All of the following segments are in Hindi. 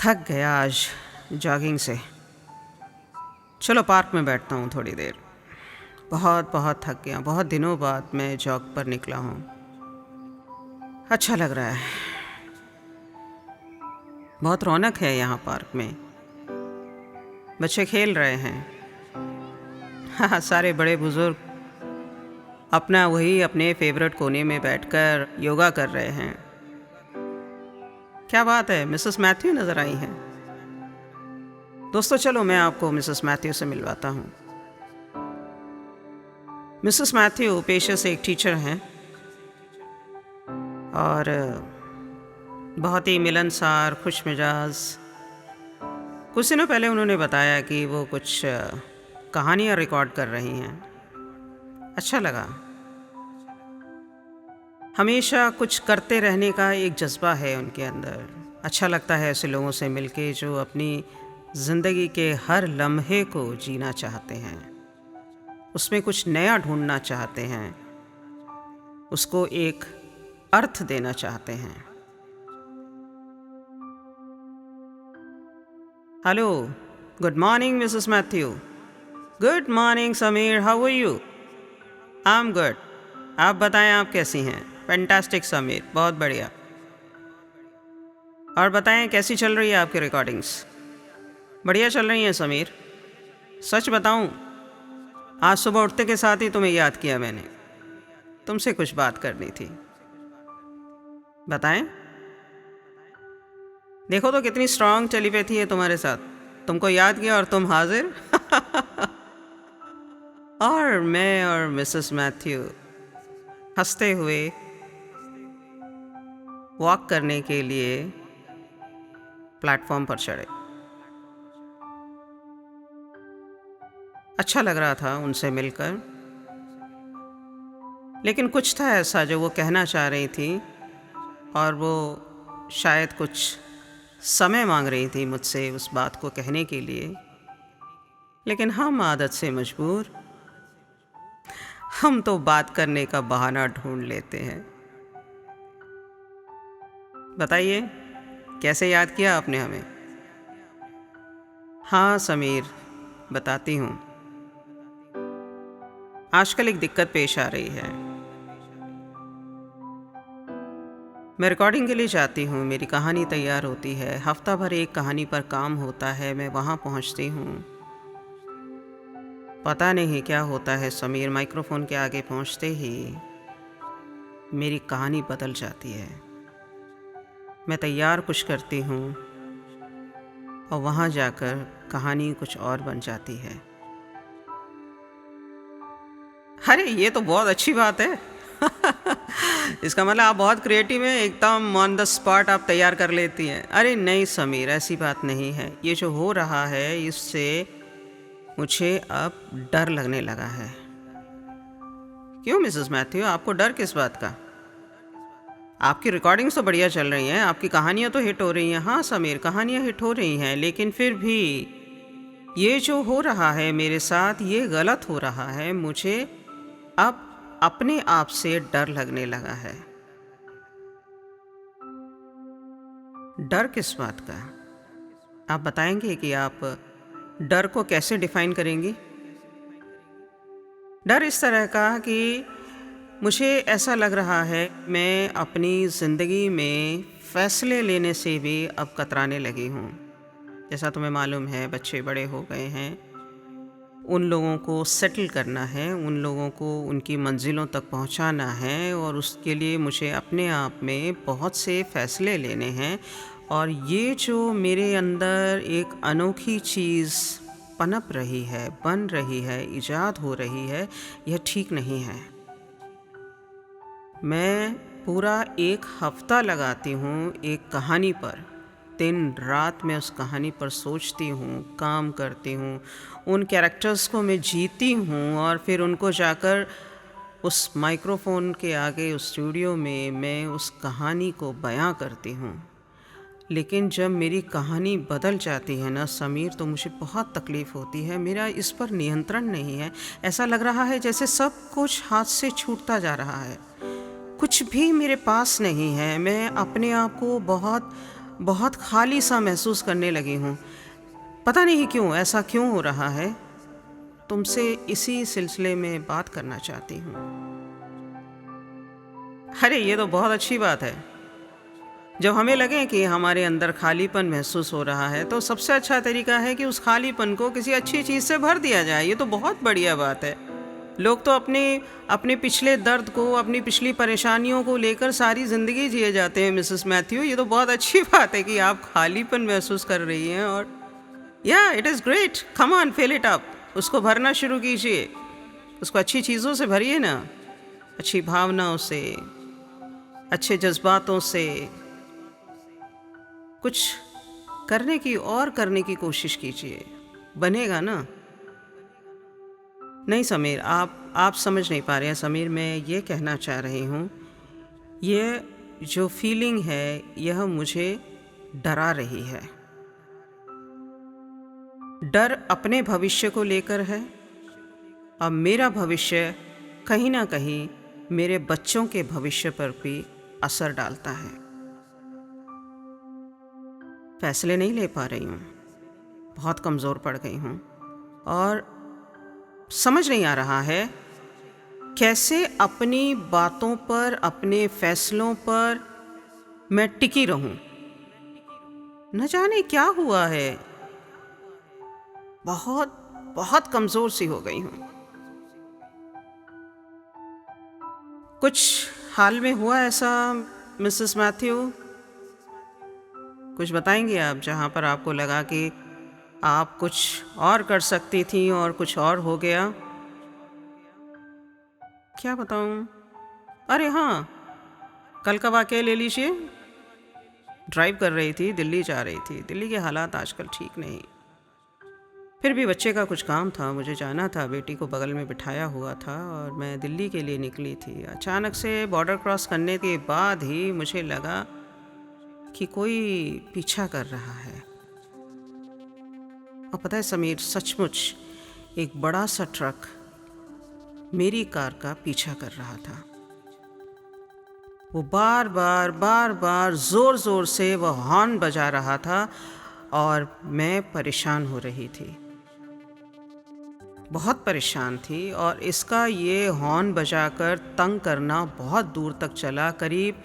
थक गया आज जॉगिंग से। चलो पार्क में बैठता हूँ थोड़ी देर। बहुत बहुत थक गया, बहुत दिनों बाद मैं जॉग पर निकला हूँ। अच्छा लग रहा है, बहुत रौनक है यहाँ पार्क में। बच्चे खेल रहे हैं। हाँ, सारे बड़े बुजुर्ग अपने फेवरेट कोने में बैठकर योगा कर रहे हैं। क्या बात है, मिसेस मैथ्यू नज़र आई हैं। दोस्तों चलो मैं आपको मिसेस मैथ्यू से मिलवाता हूँ। मिसेस मैथ्यू पेशे से एक टीचर हैं और बहुत ही मिलनसार, खुश मिजाज। कुछ दिनों पहले उन्होंने बताया कि वो कुछ कहानियाँ रिकॉर्ड कर रही हैं। अच्छा लगा। हमेशा कुछ करते रहने का एक जज्बा है उनके अंदर। अच्छा लगता है ऐसे लोगों से मिलके जो अपनी ज़िंदगी के हर लम्हे को जीना चाहते हैं, उसमें कुछ नया ढूंढना चाहते हैं, उसको एक अर्थ देना चाहते हैं। Hello, good morning Mrs Matthew. Good morning Sameer, how are you? I am good. आप बताएं, आप कैसी हैं? फैंटास्टिक समीर, बहुत बढ़िया। और बताएं कैसी चल रही है आपकी रिकॉर्डिंग्स? बढ़िया चल रही हैं समीर। सच बताऊं, आज सुबह उठते के साथ ही तुम्हें याद किया मैंने। तुमसे कुछ बात करनी थी। बताएं। देखो तो कितनी स्ट्रांग टेलीपैथी है तुम्हारे साथ। तुमको याद किया और तुम हाजिर। और मैं और मिसेस मैथ्यू हंसते हुए वॉक करने के लिए प्लेटफॉर्म पर चढ़े। अच्छा लग रहा था उनसे मिलकर, लेकिन कुछ था ऐसा जो वो कहना चाह रही थी और वो शायद कुछ समय मांग रही थी मुझसे उस बात को कहने के लिए। लेकिन हम आदत से मजबूर, हम तो बात करने का बहाना ढूंढ लेते हैं। बताइए कैसे याद किया आपने हमें? हाँ समीर, बताती हूँ। आजकल एक दिक्कत पेश आ रही है। मैं रिकॉर्डिंग के लिए जाती हूँ, मेरी कहानी तैयार होती है, हफ्ता भर एक कहानी पर काम होता है, मैं वहाँ पहुँचती हूँ। पता नहीं क्या होता है समीर, माइक्रोफोन के आगे पहुँचते ही मेरी कहानी बदल जाती है। मैं तैयार कुछ करती हूँ और वहाँ जाकर कहानी कुछ और बन जाती है। अरे ये तो बहुत अच्छी बात है। इसका मतलब आप बहुत क्रिएटिव हैं, एकदम ऑन द स्पॉट आप तैयार कर लेती हैं। अरे नहीं समीर, ऐसी बात नहीं है। ये जो हो रहा है इससे मुझे अब डर लगने लगा है। क्यों मिसेस मैथ्यू, आपको डर किस बात का? आपकी रिकॉर्डिंग्स तो बढ़िया चल रही हैं, आपकी कहानियाँ तो हिट हो रही हैं। हाँ समीर, कहानियाँ हिट हो रही हैं, लेकिन फिर भी ये जो हो रहा है मेरे साथ, ये गलत हो रहा है। मुझे अब अपने आप से डर लगने लगा है। डर किस बात का? आप बताएंगे कि आप डर को कैसे डिफाइन करेंगी? डर इस तरह का कि मुझे ऐसा लग रहा है मैं अपनी ज़िंदगी में फ़ैसले लेने से भी अब कतराने लगी हूँ। जैसा तुम्हें मालूम है, बच्चे बड़े हो गए हैं, उन लोगों को सेटल करना है, उन लोगों को उनकी मंजिलों तक पहुंचाना है और उसके लिए मुझे अपने आप में बहुत से फ़ैसले लेने हैं। और ये जो मेरे अंदर एक अनोखी चीज़ पनप रही है, बन रही है, इजाद हो रही है, यह ठीक नहीं है। मैं पूरा एक हफ्ता लगाती हूँ एक कहानी पर, दिन रात मैं उस कहानी पर सोचती हूँ, काम करती हूँ, उन कैरेक्टर्स को मैं जीती हूँ और फिर उनको जाकर उस माइक्रोफोन के आगे उस स्टूडियो में मैं उस कहानी को बयां करती हूँ। लेकिन जब मेरी कहानी बदल जाती है ना समीर, तो मुझे बहुत तकलीफ़ होती है। मेरा इस पर नियंत्रण नहीं है। ऐसा लग रहा है जैसे सब कुछ हाथ से छूटता जा रहा है, कुछ भी मेरे पास नहीं है। मैं अपने आप को बहुत बहुत खाली सा महसूस करने लगी हूँ। पता नहीं क्यों, ऐसा क्यों हो रहा है। तुमसे इसी सिलसिले में बात करना चाहती हूँ। अरे ये तो बहुत अच्छी बात है। जब हमें लगे कि हमारे अंदर खालीपन महसूस हो रहा है तो सबसे अच्छा तरीका है कि उस खालीपन को किसी अच्छी चीज़ से भर दिया जाए। ये तो बहुत बढ़िया बात है। लोग तो अपने अपने पिछले दर्द को, अपनी पिछली परेशानियों को लेकर सारी ज़िंदगी जिए जाते हैं मिसेस मैथ्यू। ये तो बहुत अच्छी बात है कि आप खालीपन महसूस कर रही हैं। और या it is great, come on fill it up. उसको भरना शुरू कीजिए। उसको अच्छी चीज़ों से भरिए ना, अच्छी भावनाओं से, अच्छे जज्बातों से। कुछ करने की और करने की कोशिश कीजिए, बनेगा ना। नहीं समीर, आप समझ नहीं पा रहे हैं समीर। मैं ये कहना चाह रही हूँ, ये जो फीलिंग है यह मुझे डरा रही है। डर अपने भविष्य को लेकर है। अब मेरा भविष्य कहीं ना कहीं मेरे बच्चों के भविष्य पर भी असर डालता है। फैसले नहीं ले पा रही हूँ, बहुत कमज़ोर पड़ गई हूँ और समझ नहीं आ रहा है कैसे अपनी बातों पर, अपने फैसलों पर मैं टिकी रहूं। न जाने क्या हुआ है, बहुत बहुत कमज़ोर सी हो गई हूँ। कुछ हाल में हुआ ऐसा मिसेस मैथ्यू? कुछ बताएंगे आप जहाँ पर आपको लगा कि आप कुछ और कर सकती थी और कुछ और हो गया? क्या बताऊँ? अरे हाँ, कल का वाकया ले लीजिए। ड्राइव कर रही थी, दिल्ली जा रही थी। दिल्ली के हालात आजकल ठीक नहीं। फिर भी बच्चे का कुछ काम था, मुझे जाना था। बेटी को बगल में बिठाया हुआ था और मैं दिल्ली के लिए निकली थी। अचानक से बॉर्डर क्रॉस करने के बाद ही मुझे लगा कि कोई पीछा कर रहा है। और पता है समीर, सचमुच एक बड़ा सा ट्रक मेरी कार का पीछा कर रहा था। वो बार बार जोर जोर से वह हॉर्न बजा रहा था और मैं परेशान हो रही थी, बहुत परेशान थी। और इसका ये हॉर्न बजाकर तंग करना बहुत दूर तक चला। करीब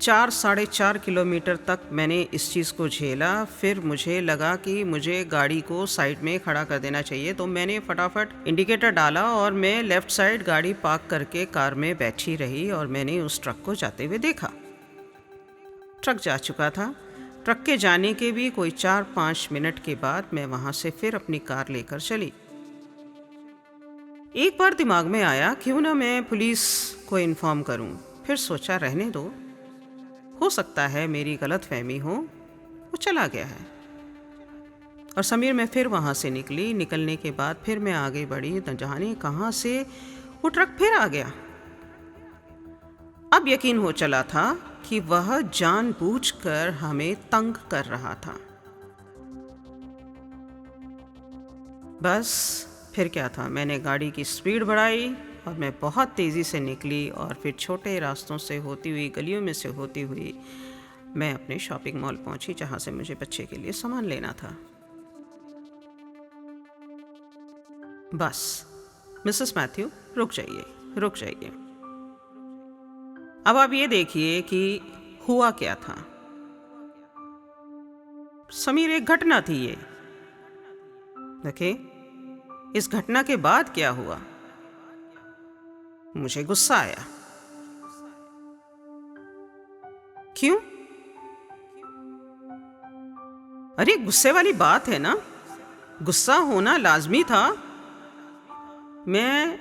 4-4.5 किलोमीटर तक मैंने इस चीज़ को झेला। फिर मुझे लगा कि मुझे गाड़ी को साइड में खड़ा कर देना चाहिए, तो मैंने फटाफट इंडिकेटर डाला और मैं लेफ़्ट साइड गाड़ी पार्क करके कार में बैठी रही और मैंने उस ट्रक को जाते हुए देखा। ट्रक जा चुका था। ट्रक के जाने के भी कोई 4-5 मिनट के बाद मैं वहाँ से फिर अपनी कार लेकर चली। एक बार दिमाग में आया क्यों ना मैं पुलिस को इन्फॉर्म करूं। फिर सोचा रहने दो, हो सकता है मेरी गलतफहमी हो। वो चला गया है। और समीर, मैं फिर वहाँ से निकली। निकलने के बाद फिर मैं आगे बढ़ी, न जाने कहाँ से वो ट्रक फिर आ गया। अब यकीन हो चला था कि वह जानबूझकर हमें तंग कर रहा था। बस फिर क्या था, मैंने गाड़ी की स्पीड बढ़ाई और मैं बहुत तेज़ी से निकली और फिर छोटे रास्तों से होती हुई, गलियों में से होती हुई मैं अपने शॉपिंग मॉल पहुंची, जहां से मुझे बच्चे के लिए सामान लेना था। बस मिसेस मैथ्यू, रुक जाइए, रुक जाइए। अब आप ये देखिए कि हुआ क्या था। समीर, एक घटना थी ये। देखिए, इस घटना के बाद क्या हुआ, मुझे गुस्सा आया। क्यों? अरे गुस्से वाली बात है ना, गुस्सा होना लाजमी था। मैं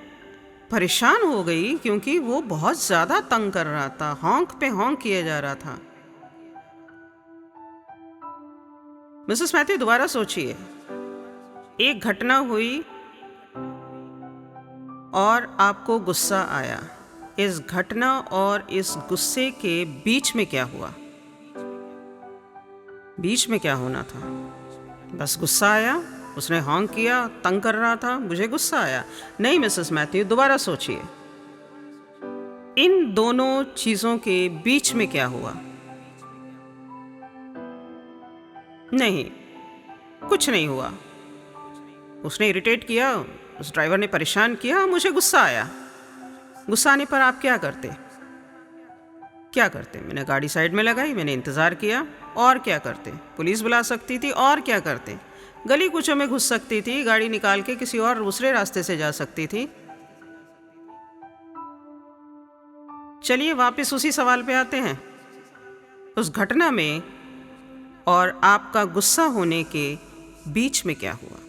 परेशान हो गई क्योंकि वो बहुत ज्यादा तंग कर रहा था, हॉन्क पे हॉन्क किया जा रहा था। मिसेस मैथ्यू, दोबारा सोचिए। एक घटना हुई और आपको गुस्सा आया। इस घटना और इस गुस्से के बीच में क्या हुआ? बीच में क्या होना था? बस गुस्सा आया, उसने हॉन्क किया, तंग कर रहा था, मुझे गुस्सा आया। नहीं मिसेस मैथ्यू, दोबारा सोचिए। इन दोनों चीज़ों के बीच में क्या हुआ? नहीं, कुछ नहीं हुआ। उसने इरिटेट किया, उस ड्राइवर ने परेशान किया, मुझे गुस्सा आया। गुस्सा आने पर आप क्या करते? क्या करते? मैंने गाड़ी साइड में लगाई, मैंने इंतज़ार किया। और क्या करते? पुलिस बुला सकती थी। और क्या करते? गली कूचों में घुस सकती थी, गाड़ी निकाल के किसी और दूसरे रास्ते से जा सकती थी। चलिए वापस उसी सवाल पे आते हैं। उस घटना में और आपका गुस्सा होने के बीच में क्या हुआ?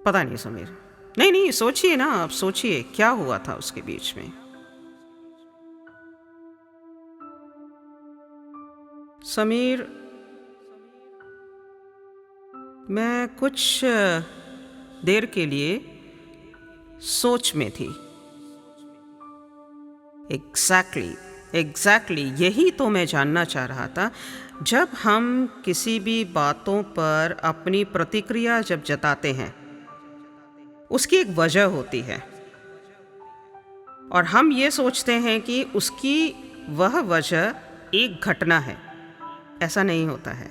पता नहीं समीर। नहीं, सोचिए ना, आप सोचिए क्या हुआ था उसके बीच में। समीर, मैं कुछ देर के लिए सोच में थी। एग्जैक्टली यही तो मैं जानना चाह रहा था। जब हम किसी भी बातों पर अपनी प्रतिक्रिया जब जताते हैं, उसकी एक वजह होती है और हम ये सोचते हैं कि उसकी वह वजह एक घटना है। ऐसा नहीं होता है।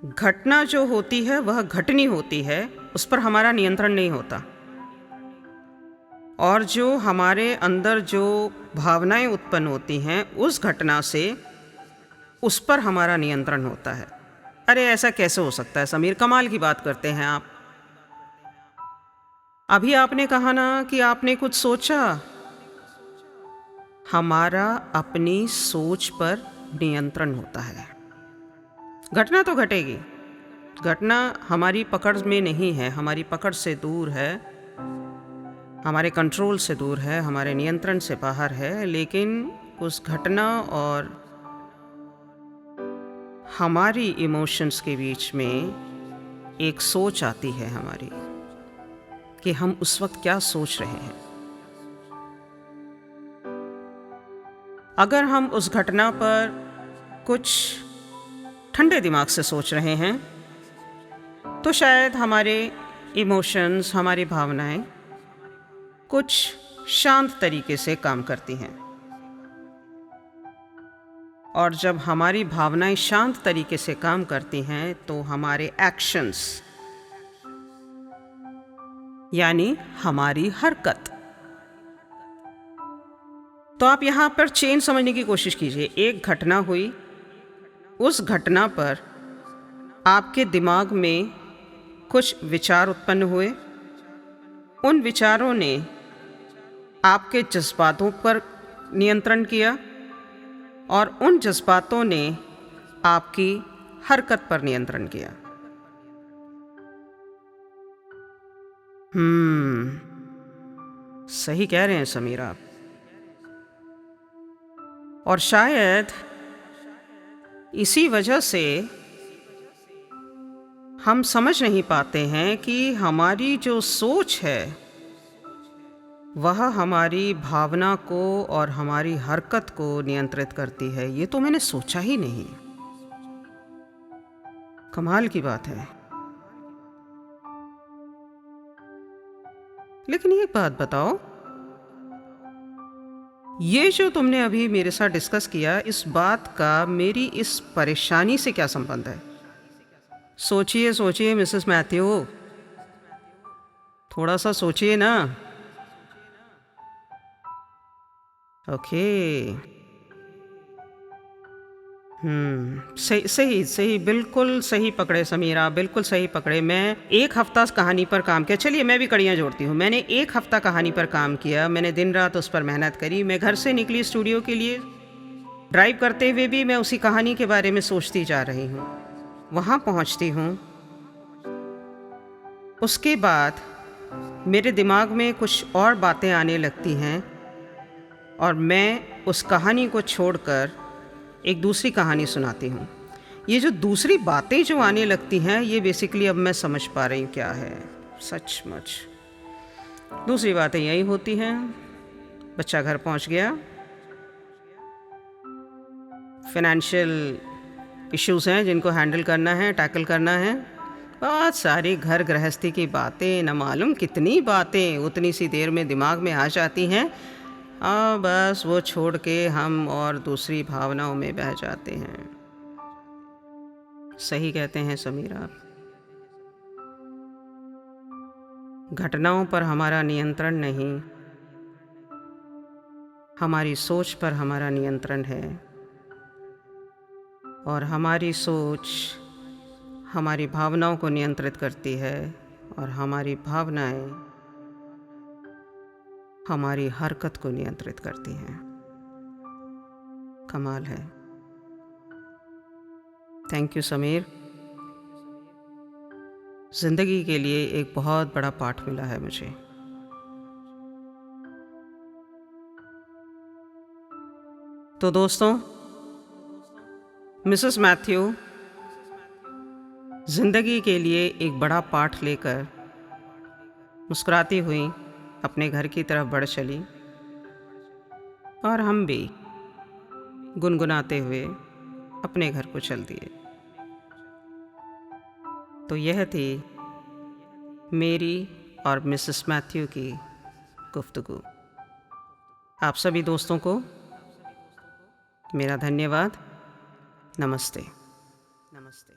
घटना जो होती है वह घटनी होती है, उस पर हमारा नियंत्रण नहीं होता। और जो हमारे अंदर जो भावनाएं उत्पन्न होती हैं उस घटना से, उस पर हमारा नियंत्रण होता है। अरे ऐसा कैसे हो सकता है समीर? कमाल की बात करते हैं आप। अभी आपने कहा ना कि आपने कुछ सोचा। हमारा अपनी सोच पर नियंत्रण होता है। घटना तो घटेगी, घटना हमारी पकड़ में नहीं है, हमारी पकड़ से दूर है, हमारे कंट्रोल से दूर है, हमारे नियंत्रण से बाहर है। लेकिन उस घटना और हमारी इमोशंस के बीच में एक सोच आती है हमारी, कि हम उस वक्त क्या सोच रहे हैं। अगर हम उस घटना पर कुछ ठंडे दिमाग से सोच रहे हैं तो शायद हमारे इमोशंस, हमारी भावनाएं कुछ शांत तरीके से काम करती हैं। और जब हमारी भावनाएं शांत तरीके से काम करती हैं तो हमारे एक्शंस यानी हमारी हरकत, तो आप यहां पर चेन समझने की कोशिश कीजिए। एक घटना हुई, उस घटना पर आपके दिमाग में कुछ विचार उत्पन्न हुए, उन विचारों ने आपके जज्बातों पर नियंत्रण किया और उन जज्बातों ने आपकी हरकत पर नियंत्रण किया। सही कह रहे हैं समीर आप। और शायद इसी वजह से हम समझ नहीं पाते हैं कि हमारी जो सोच है वह हमारी भावना को और हमारी हरकत को नियंत्रित करती है। ये तो मैंने सोचा ही नहीं। कमाल की बात है। लेकिन एक बात बताओ, ये जो तुमने अभी मेरे साथ डिस्कस किया, इस बात का मेरी इस परेशानी से क्या संबंध है? सोचिए मिसेस मैथ्यू, थोड़ा सा सोचिए ना। ओके। सही, बिल्कुल सही पकड़े समीर, आप बिल्कुल सही पकड़े। मैं एक हफ्ता कहानी पर काम किया। चलिए मैं भी कड़ियाँ जोड़ती हूँ। मैंने एक हफ्ता कहानी पर काम किया, मैंने दिन रात उस पर मेहनत करी। मैं घर से निकली स्टूडियो के लिए, ड्राइव करते हुए भी मैं उसी कहानी के बारे में सोचती जा रही हूँ। वहाँ पहुँचती हूँ, उसके बाद मेरे दिमाग में कुछ और बातें आने लगती हैं और मैं उस कहानी को छोड़कर एक दूसरी कहानी सुनाती हूँ। ये जो दूसरी बातें जो आने लगती हैं, ये बेसिकली अब मैं समझ पा रही हूँ क्या है। सचमुच दूसरी बातें यही होती हैं। बच्चा घर पहुँच गया, फाइनेंशियल इश्यूज़ हैं जिनको हैंडल करना है, टैकल करना है। बहुत सारी घर गृहस्थी की बातें, न मालूम कितनी बातें उतनी सी देर में दिमाग में आ जाती हैं। बस वो छोड़ के हम और दूसरी भावनाओं में बह जाते हैं। सही कहते हैं समीर आप। घटनाओं पर हमारा नियंत्रण नहीं, हमारी सोच पर हमारा नियंत्रण है। और हमारी सोच हमारी भावनाओं को नियंत्रित करती है और हमारी भावनाएं हमारी हरकत को नियंत्रित करती हैं। कमाल है। Thank you Sameer. ज़िंदगी के लिए एक बहुत बड़ा पाठ मिला है मुझे। तो दोस्तों, मिसेस मैथ्यू ज़िंदगी के लिए एक बड़ा पाठ लेकर मुस्कुराती हुई अपने घर की तरफ बढ़ चली और हम भी गुनगुनाते हुए अपने घर को चल दिए। तो यह थी मेरी और मिसेस मैथ्यू की गुफ्तगू। आप सभी दोस्तों को मेरा धन्यवाद। नमस्ते। नमस्ते।